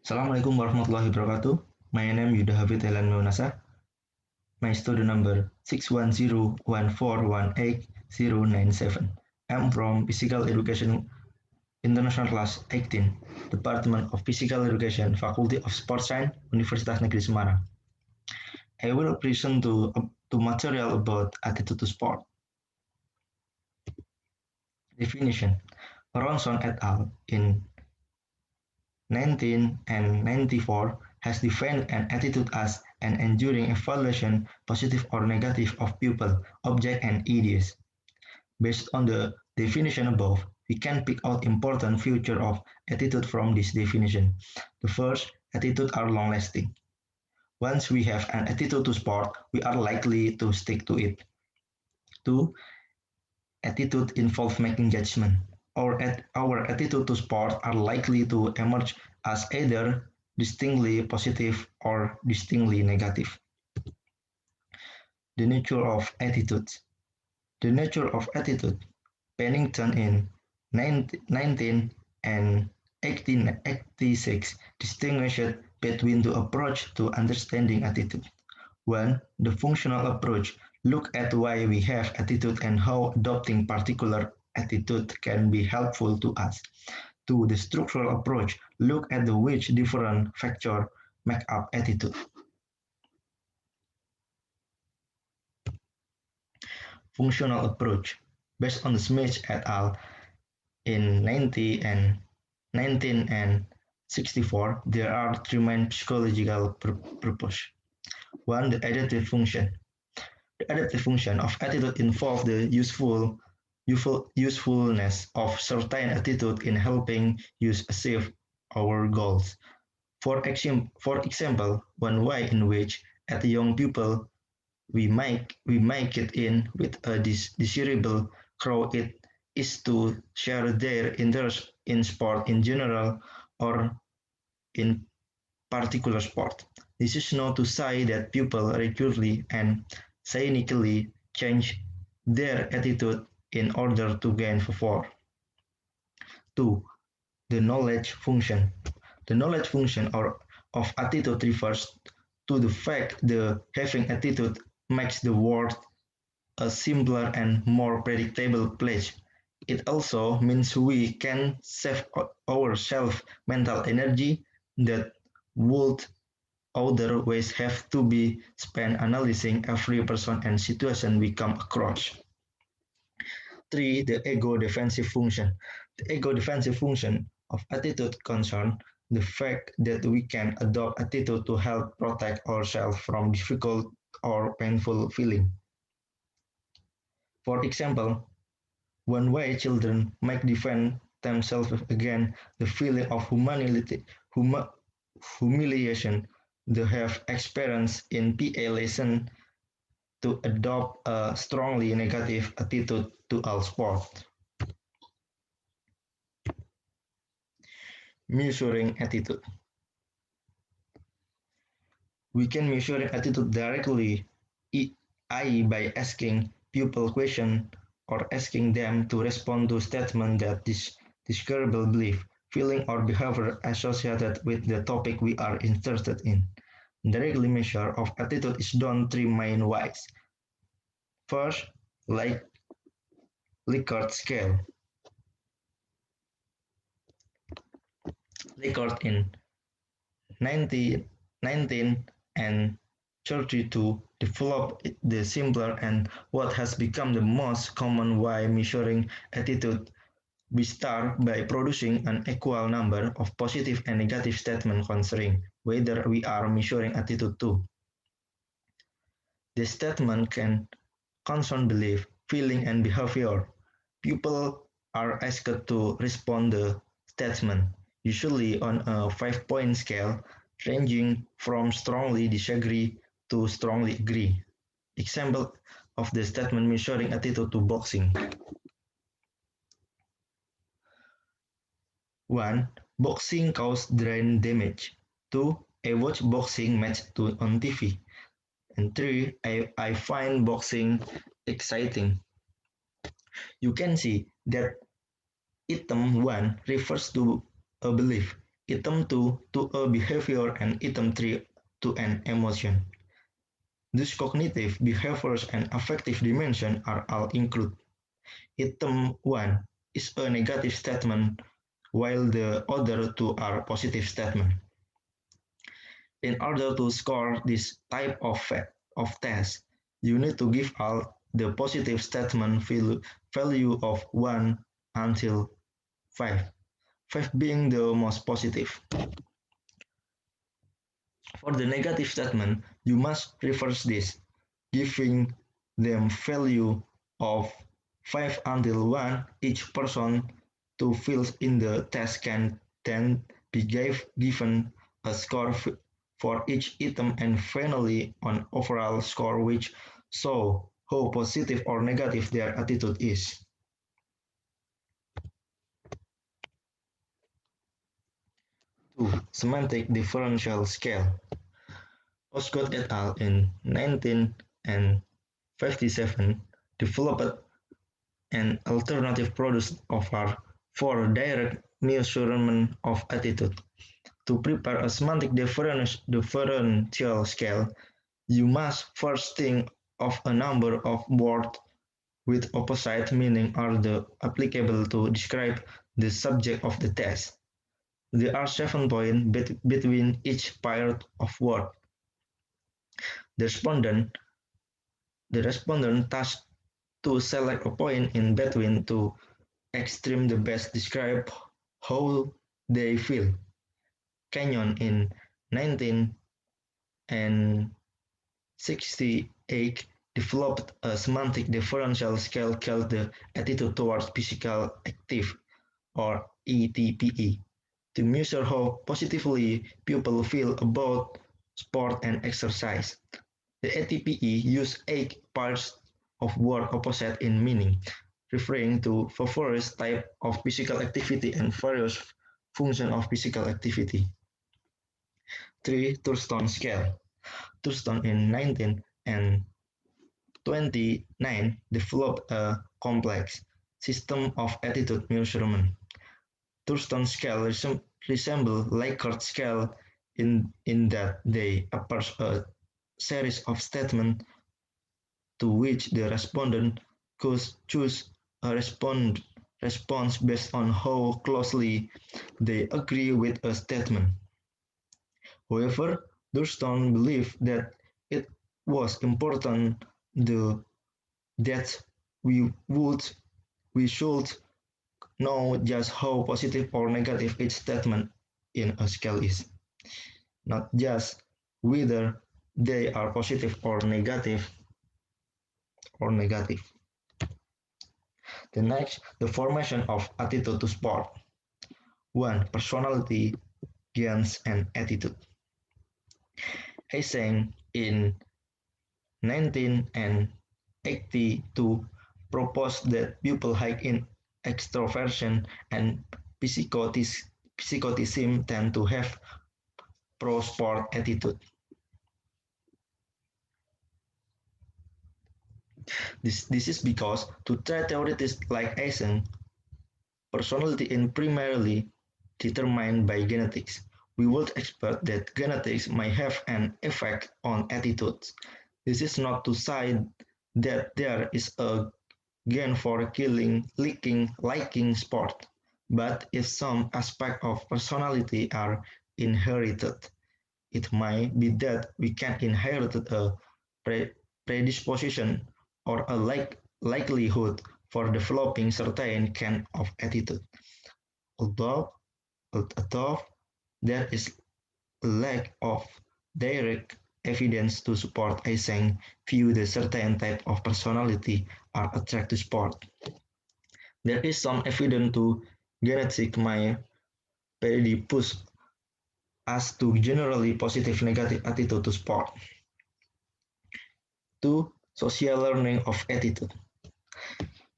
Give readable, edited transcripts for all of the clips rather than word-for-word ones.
Assalamualaikum warahmatullahi wabarakatuh. My name is Yuda Hafid Elan Meunasa. My student number 61014189097. I'm from Physical Education International Class 18, Department of Physical Education, Faculty of Sports Science, Universitas Negeri Semarang. I will present to material about attitude to sport. Definition. Ronson et al. In 1994 has defined an attitude as an enduring evaluation, positive or negative, of people, object, and ideas. Based on the definition above, we can pick out important features of attitude from this definition. The first, attitudes are long-lasting. Once we have an attitude to sport, we are likely to stick to it. Two, attitude involves making judgment. Our attitude to sport are likely to emerge as either distinctly positive or distinctly negative. The nature of attitudes. The nature of attitude. Pennington in 19 and 1886 distinguished between the approach to understanding attitude. 1. The functional approach. Look at why we have attitude and how adopting particular attitude can be helpful to us. 2. The structural approach. Look at the which different factors make up attitude. Functional approach. Based on Smith et al. In 1964, there are three main psychological purposes. 1. The adaptive function. The adaptive function of attitude involves the usefulness of certain attitude in helping us achieve our goals. For example, one way in which, as young people, we make it in with a desirable crowd is to share their interest in sport in general or in particular sport. This is not to say that people regularly and cynically change their attitude in order to gain favor. 2. The knowledge function. The knowledge function of attitude refers to the fact that having attitude makes the world a simpler and more predictable place. It also means we can save ourselves mental energy that would otherwise have to be spent analyzing every person and situation we come across. 3. The ego defensive function. The ego defensive function of attitude concerns the fact that we can adopt attitude to help protect ourselves from difficult or painful feeling. For example, one way children might defend themselves against the feeling of humiliation they have experienced in PA lesson to adopt a strongly negative attitude to all sport. Measuring attitude. We can measure attitude directly, i.e. by asking people questions or asking them to respond to statements that describe belief, feeling, or behavior associated with the topic we are interested in. Directly measure of attitude is done three main ways. First, Likert scale. Likert in 19 and 32 developed the simpler and what has become the most common way measuring attitude. We start by producing an equal number of positive and negative statements concerning whether we are measuring attitude to. The statement can concern belief, feeling, and behavior. People are asked to respond the statement, usually on a 5-point scale, ranging from strongly disagree to strongly agree. Example of the statement measuring attitude to boxing. 1. Boxing causes brain damage. 2. I watch boxing match on TV. And 3. I find boxing exciting. You can see that item 1 refers to a belief. item 2 to a behavior, and item 3 to an emotion. These cognitive, behaviors, and affective dimensions are all included. Item 1 is a negative statement, while the other two are positive statements. In order to score this type of test, you need to give all the positive statement value of 1 until 5, 5 being the most positive. For the negative statement, you must reverse this, giving them value of 5 until 1. Each person to fill in the test can then be given a score for each item and finally an overall score which shows how positive or negative their attitude is. 2. Semantic differential scale. Osgood et al. In 1957 developed an alternative product offer for direct measurement of attitude. To prepare a semantic differential scale, you must first think of a number of words with opposite meaning are applicable to describe the subject of the test. There are 7 points between each pair of words. The respondent tasked to select a point in between to extreme the best describe how they feel. Kenyon in 1968 developed a semantic differential scale called the Attitude Towards Physical Active, or ATPE, to measure how positively people feel about sport and exercise. The ATPE uses 8 parts of word opposite in meaning, referring to various types of physical activity and various functions of physical activity. 3. Thurston Scale. Thurston in 1929 developed a complex system of attitude measurement. Thurston Scale resembles Likert Scale in that they approach a series of statements to which the respondent could choose a response based on how closely they agree with a statement. However, Thurston believed that it was important that we should know just how positive or negative each statement in a scale is, not just whether they are positive or negative. The next, the formation of attitude to sport. 1. Personality, gains, and attitude. Eysenck in 1982 proposed that people high in extroversion and psychoticism tend to have pro-sport attitude. This is because, to try theorists like Eysenck, personality is primarily determined by genetics. We would expect that genetics might have an effect on attitudes. This is not to say that there is a gen for liking sport, but if some aspects of personality are inherited, it might be that we can inherit a predisposition or a likelihood for developing certain kind of attitude. Although there is a lack of direct evidence to support Eysenck's view that certain type of personality are attracted to sport. There is some evidence to genetic might predispose us to generally positive negative attitude to sport. 2. Social learning of attitude.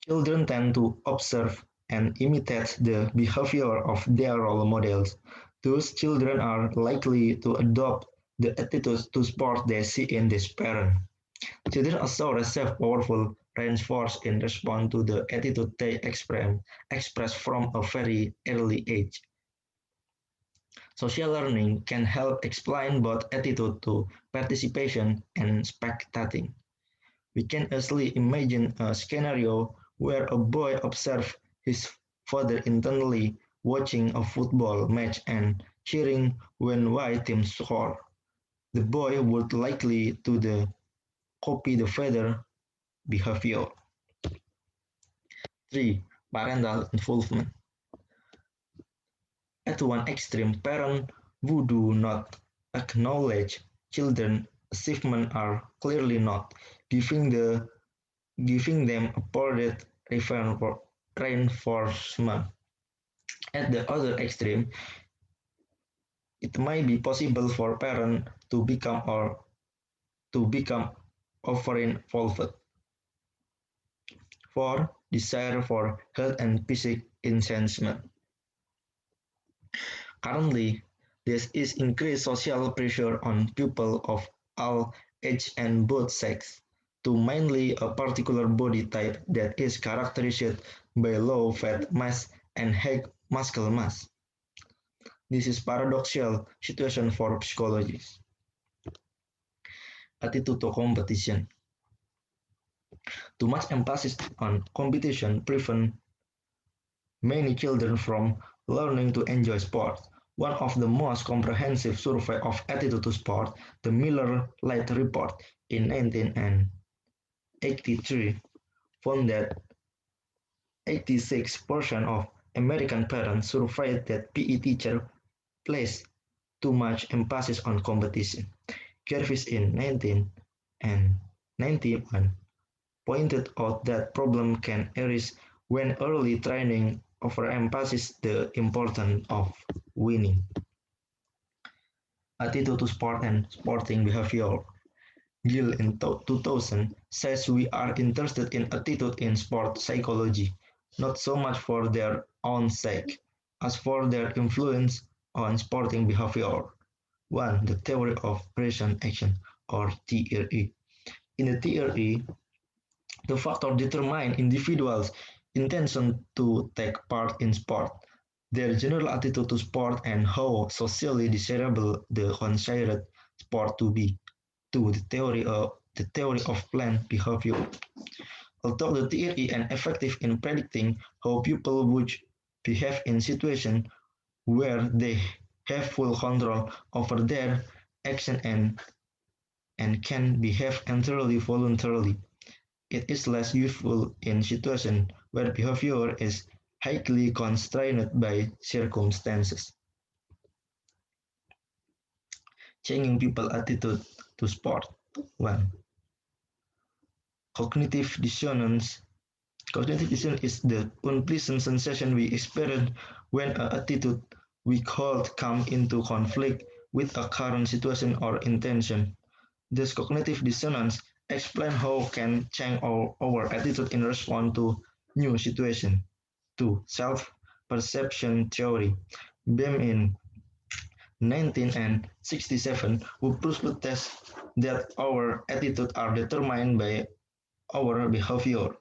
Children tend to observe and imitate the behavior of their role models. Those children are likely to adopt the attitudes to sport they see in their parents. Children also receive powerful reinforcement in response to the attitude they express from a very early age. Social learning can help explain both attitude to participation and spectating. We can easily imagine a scenario where a boy observes his father intently watching a football match and cheering when Y team score. The boy would likely to copy the father behavior. 3. Parental involvement. At one extreme, parents who do not acknowledge children's achievements are clearly not giving them appropriate reinforcement. At the other extreme, it might be possible for parents to become over-involved for desire for health and physical enhancement. Currently, there is increased social pressure on people of all ages and both sexes to mainly a particular body type that is characterized by low fat mass and high muscle mass. This is paradoxical situation for psychologists. Attitude to competition. Too much emphasis on competition prevents many children from learning to enjoy sport. One of the most comprehensive survey of attitude to sport, the Miller Lite Report in 1983, found that 86% of American parents surveyed that PE teachers place too much emphasis on competition. Gervis in 1991 pointed out that problem can arise when early training overemphasizes the importance of winning. Attitude to sport and sporting behavior. Gill in 2000 says we are interested in attitude in sport psychology, not so much for their own sake, as for their influence on sporting behavior. 1. The theory of present action, or TRE. In the TRE, the factor determine individuals' intention to take part in sport, their general attitude to sport, and how socially desirable the considered sport to be. 2. The theory of planned behavior. Although the theory is effective in predicting how people would behave in situations where they have full control over their action and can behave entirely voluntarily, it is less useful in situations where behavior is highly constrained by circumstances. Changing people's attitude to sport. 1. Cognitive dissonance. Cognitive dissonance is the unpleasant sensation we experience when an attitude we hold comes into conflict with a current situation or intention. This cognitive dissonance explains how can change our attitude in response to new situation. 2. Self-perception theory. Beam in 1967 who proved that our attitudes are determined by our behavior.